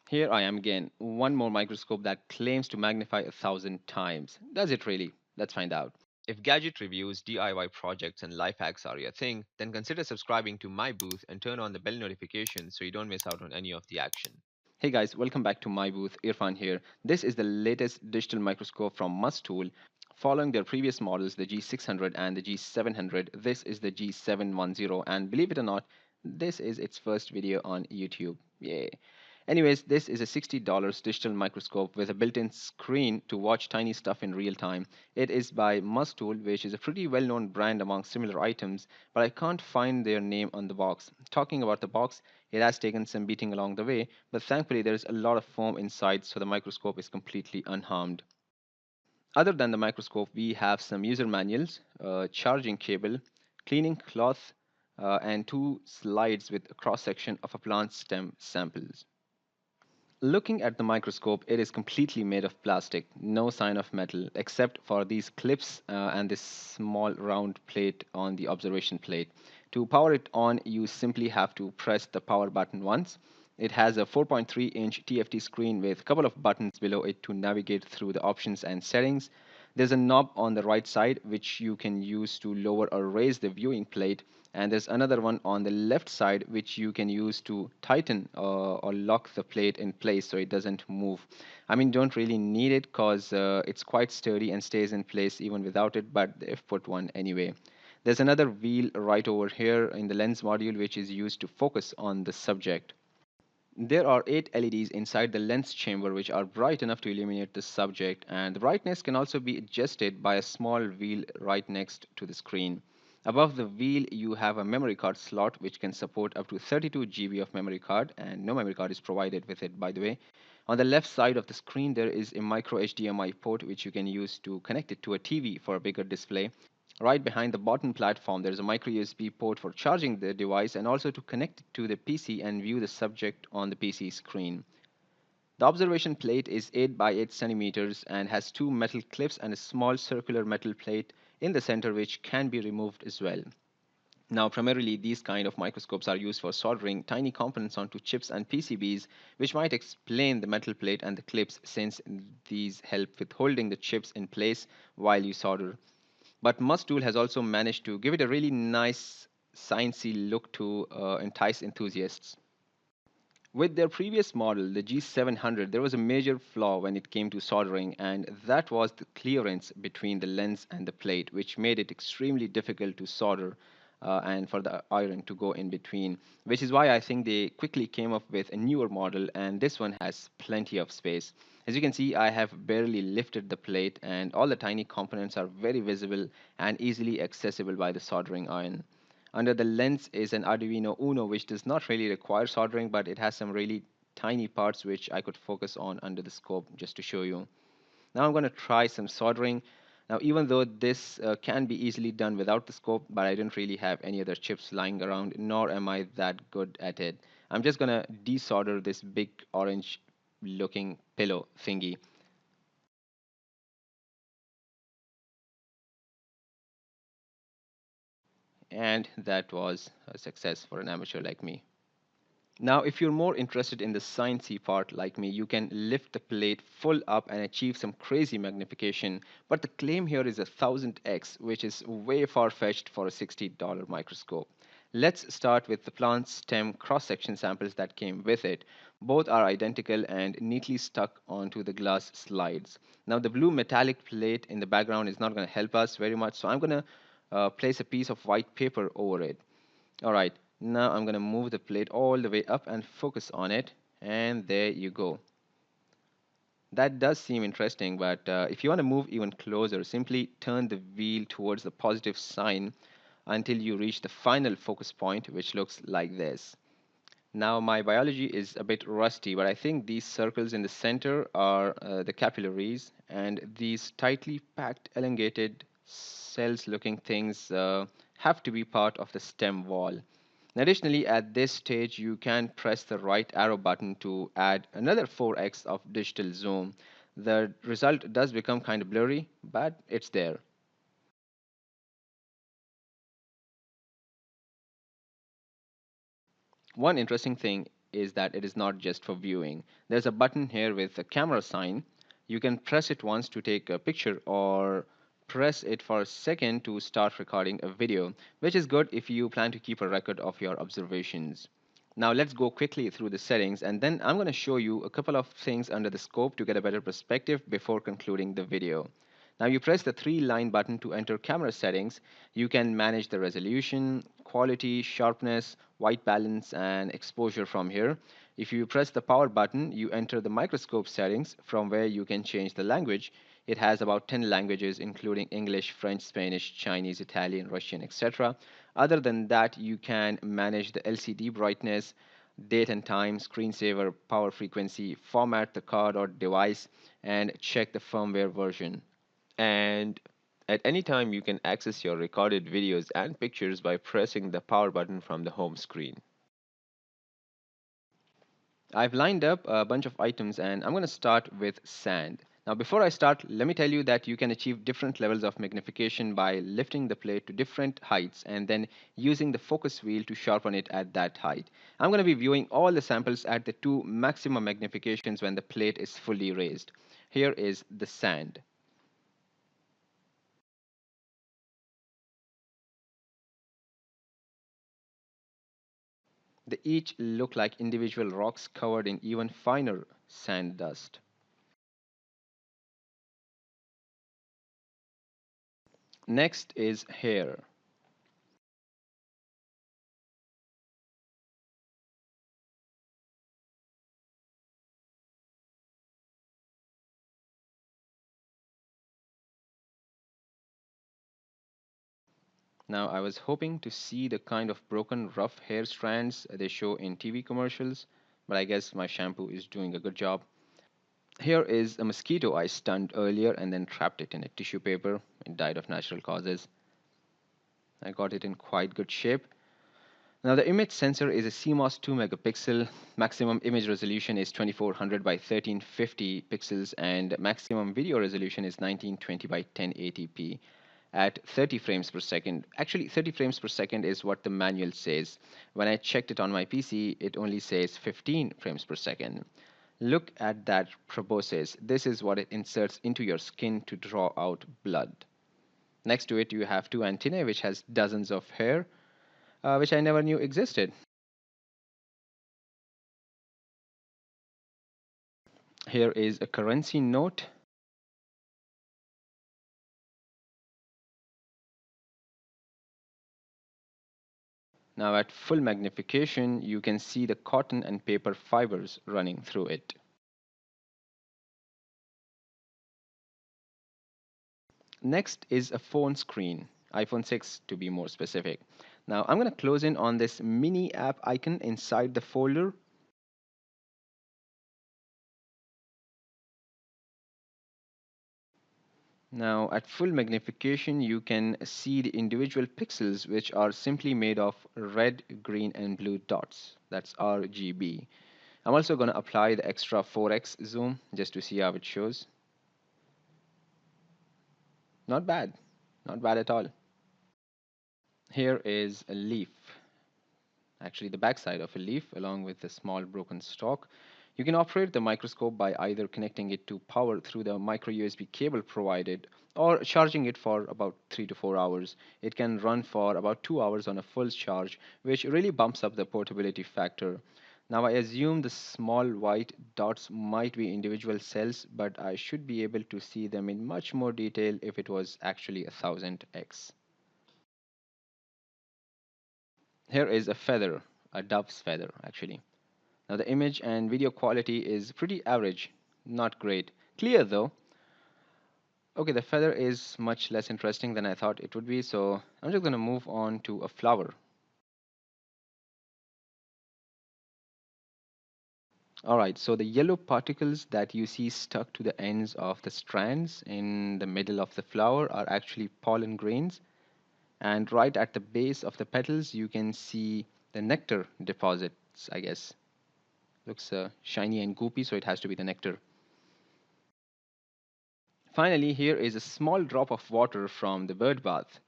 Here I am again, one more microscope that claims to magnify 1,000 times. Does it really? Let's find out. If gadget reviews, DIY projects, and life hacks are your thing, then consider subscribing to my booth and turn on the bell notification so you don't miss out on any of the action. Hey guys, welcome back to my booth. Irfan here. This is the latest digital microscope from Mustool. Following their previous models, the G600 and the G700, this is the G710, and believe it or not, this is its first video on YouTube. Yay. Anyways, this is a $60 digital microscope with a built-in screen to watch tiny stuff in real time. It is by Mustool, which is a pretty well-known brand among similar items, but I can't find their name on the box. Talking about the box, it has taken some beating along the way, but thankfully there is a lot of foam inside, so the microscope is completely unharmed. Other than the microscope, we have some user manuals, a charging cable, cleaning cloth, and two slides with a cross section of a plant stem samples. Looking at the microscope, it is completely made of plastic, no sign of metal, except for these clips and this small round plate on the observation plate. To power it on, you simply have to press the power button once. It has a 4.3-inch TFT screen with a couple of buttons below it to navigate through the options and settings. There's a knob on the right side which you can use to lower or raise the viewing plate, and there's another one on the left side which you can use to tighten or lock the plate in place so it doesn't move. I mean, don't really need it because it's quite sturdy and stays in place even without it, but they've put one anyway. There's another wheel right over here in the lens module which is used to focus on the subject. There are 8 LEDs inside the lens chamber which are bright enough to illuminate the subject, and the brightness can also be adjusted by a small wheel right next to the screen. Above the wheel, you have a memory card slot which can support up to 32 GB of memory card, and no memory card is provided with it, by the way. On the left side of the screen, there is a micro HDMI port which you can use to connect it to a TV for a bigger display. Right behind the bottom platform, there is a micro USB port for charging the device and also to connect it to the PC and view the subject on the PC screen. The observation plate is 8 by 8 centimeters and has two metal clips and a small circular metal plate in the center which can be removed as well. Now, primarily, these kind of microscopes are used for soldering tiny components onto chips and PCBs, which might explain the metal plate and the clips since these help with holding the chips in place while you solder. But Mustool has also managed to give it a really nice sciencey look to entice enthusiasts. With their previous model, the G700, there was a major flaw when it came to soldering, and that was the clearance between the lens and the plate, which made it extremely difficult to solder and for the iron to go in between. Which is why I think they quickly came up with a newer model, and this one has plenty of space. As you can see, I have barely lifted the plate, and all the tiny components are very visible and easily accessible by the soldering iron. Under the lens is an Arduino Uno, which does not really require soldering, but it has some really tiny parts which I could focus on under the scope just to show you. Now I'm going to try some soldering. Now, even though this can be easily done without the scope, but I didn't really have any other chips lying around, nor am I that good at it. I'm just going to desolder this big orange looking pillow thingy. And that was a success for an amateur like me. Now, if you're more interested in the sciencey part like me, you can lift the plate full up and achieve some crazy magnification. But the claim here is 1000x, which is way far-fetched for a $60 microscope. Let's start with the plant stem cross-section samples that came with it. Both are identical and neatly stuck onto the glass slides. Now, the blue metallic plate in the background is not going to help us very much, so I'm going to place a piece of white paper over it. All right, now I'm going to move the plate all the way up and focus on it. And there you go. That does seem interesting, but if you want to move even closer, simply turn the wheel towards the positive sign until you reach the final focus point, which looks like this. Now, my biology is a bit rusty, but I think these circles in the center are the capillaries, and these tightly packed, elongated cells looking things have to be part of the stem wall. Additionally, at this stage, you can press the right arrow button to add another 4x of digital zoom. The result does become kind of blurry, but it's there. One interesting thing is that it is not just for viewing. There's a button here with a camera sign. You can press it once to take a picture or press it for a second to start recording a video, which is good if you plan to keep a record of your observations. Now let's go quickly through the settings and then I'm going to show you a couple of things under the scope to get a better perspective before concluding the video. Now you press the three-line button to enter camera settings. You can manage the resolution, quality, sharpness, white balance, and exposure from here. If you press the power button, you enter the microscope settings from where you can change the language. It has about 10 languages, including English, French, Spanish, Chinese, Italian, Russian, etc. Other than that, you can manage the LCD brightness, date and time, screensaver, power frequency, format the card or device, and check the firmware version. And at any time, you can access your recorded videos and pictures by pressing the power button from the home screen. I've lined up a bunch of items and I'm going to start with sand. Now, before I start, let me tell you that you can achieve different levels of magnification by lifting the plate to different heights and then using the focus wheel to sharpen it at that height. I'm going to be viewing all the samples at the two maximum magnifications when the plate is fully raised. Here is the sand. They each look like individual rocks covered in even finer sand dust. Next is hair. Now, I was hoping to see the kind of broken, rough hair strands they show in TV commercials, but I guess my shampoo is doing a good job. Here is a mosquito I stunned earlier and then trapped it in a tissue paper. It died of natural causes. I got it in quite good shape. Now, the image sensor is a CMOS 2 megapixel. Maximum image resolution is 2400 by 1350 pixels, and maximum video resolution is 1920 by 1080p at 30 frames per second. Actually, 30 frames per second is what the manual says. When I checked it on my PC, it only says 15 frames per second. Look at that proboscis. This is what it inserts into your skin to draw out blood. Next to it, you have two antennae, which has dozens of hair, which I never knew existed. Here is a currency note. Now at full magnification, you can see the cotton and paper fibers running through it. Next is a phone screen, iPhone 6 to be more specific. Now I'm going to close in on this mini app icon inside the folder. Now at full magnification, you can see the individual pixels, which are simply made of red, green, and blue dots. That's RGB. I'm also going to apply the extra 4x zoom just to see how it shows. Not bad. Not bad at all. Here is a leaf, actually the backside of a leaf along with a small broken stalk. You can operate the microscope by either connecting it to power through the micro USB cable provided or charging it for about 3 to 4 hours. It can run for about 2 hours on a full charge, which really bumps up the portability factor. Now I assume the small white dots might be individual cells, but I should be able to see them in much more detail if it was actually 1000x. Here is a feather, a dove's feather actually. Now the image and video quality is pretty average, not great. Clear though. Okay, the feather is much less interesting than I thought it would be, so I'm just gonna move on to a flower. Alright, so the yellow particles that you see stuck to the ends of the strands in the middle of the flower are actually pollen grains. And right at the base of the petals, you can see the nectar deposits, I guess. Looks shiny and goopy, so it has to be the nectar. Finally, here is a small drop of water from the bird bath.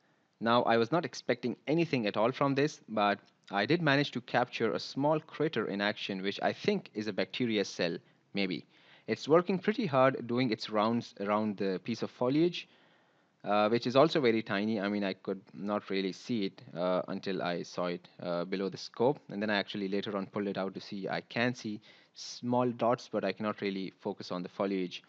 Now, I was not expecting anything at all from this, but I did manage to capture a small critter in action, which I think is a bacteria cell, maybe. It's working pretty hard doing its rounds around the piece of foliage, which is also very tiny. I mean, I could not really see it until I saw it below the scope. And then I actually later on pulled it out to see I can see small dots, but I cannot really focus on the foliage.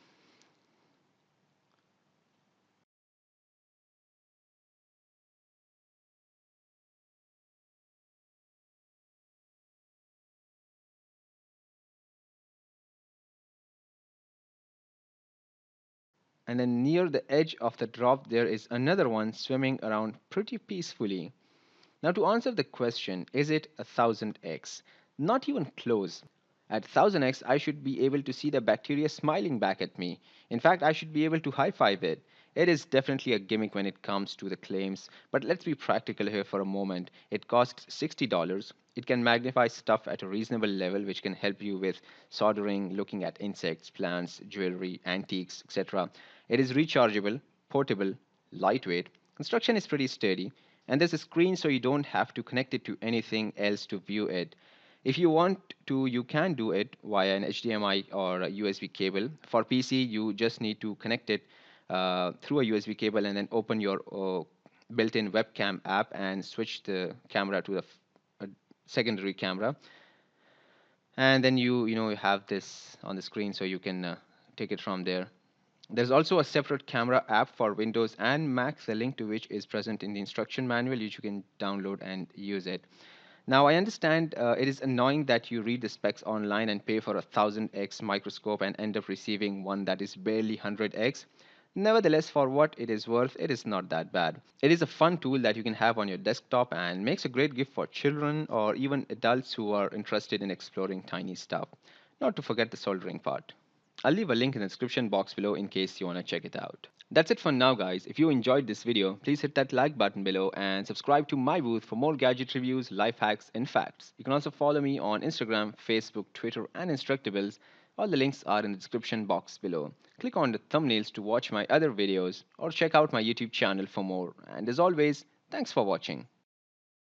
And then near the edge of the drop, there is another one swimming around pretty peacefully. Now, to answer the question, is it 1000x? Not even close. At 1000x, I should be able to see the bacteria smiling back at me. In fact, I should be able to high five it. It is definitely a gimmick when it comes to the claims, but let's be practical here for a moment. It costs $60. It can magnify stuff at a reasonable level, which can help you with soldering, looking at insects, plants, jewelry, antiques, etc. It is rechargeable, portable, lightweight. Construction is pretty sturdy, and there's a screen so you don't have to connect it to anything else to view it. If you want to, you can do it via an HDMI or a USB cable. For PC, you just need to connect it through a USB cable and then open your built-in webcam app and switch the camera to the secondary camera. And then you have this on the screen so you can take it from there. There's also a separate camera app for Windows and Mac, the link to which is present in the instruction manual, which you can download and use it. Now, I understand it is annoying that you read the specs online and pay for a 1000x microscope and end up receiving one that is barely 100x. Nevertheless, for what it is worth, it is not that bad. It is a fun tool that you can have on your desktop and makes a great gift for children or even adults who are interested in exploring tiny stuff. Not to forget the soldering part. I'll leave a link in the description box below in case you want to check it out. That's it for now, guys. If you enjoyed this video, please hit that like button below and subscribe to my booth for more gadget reviews, life hacks, and facts. You can also follow me on Instagram, Facebook, Twitter, and Instructables. All the links are in the description box below. Click on the thumbnails to watch my other videos or check out my YouTube channel for more. And as always, thanks for watching.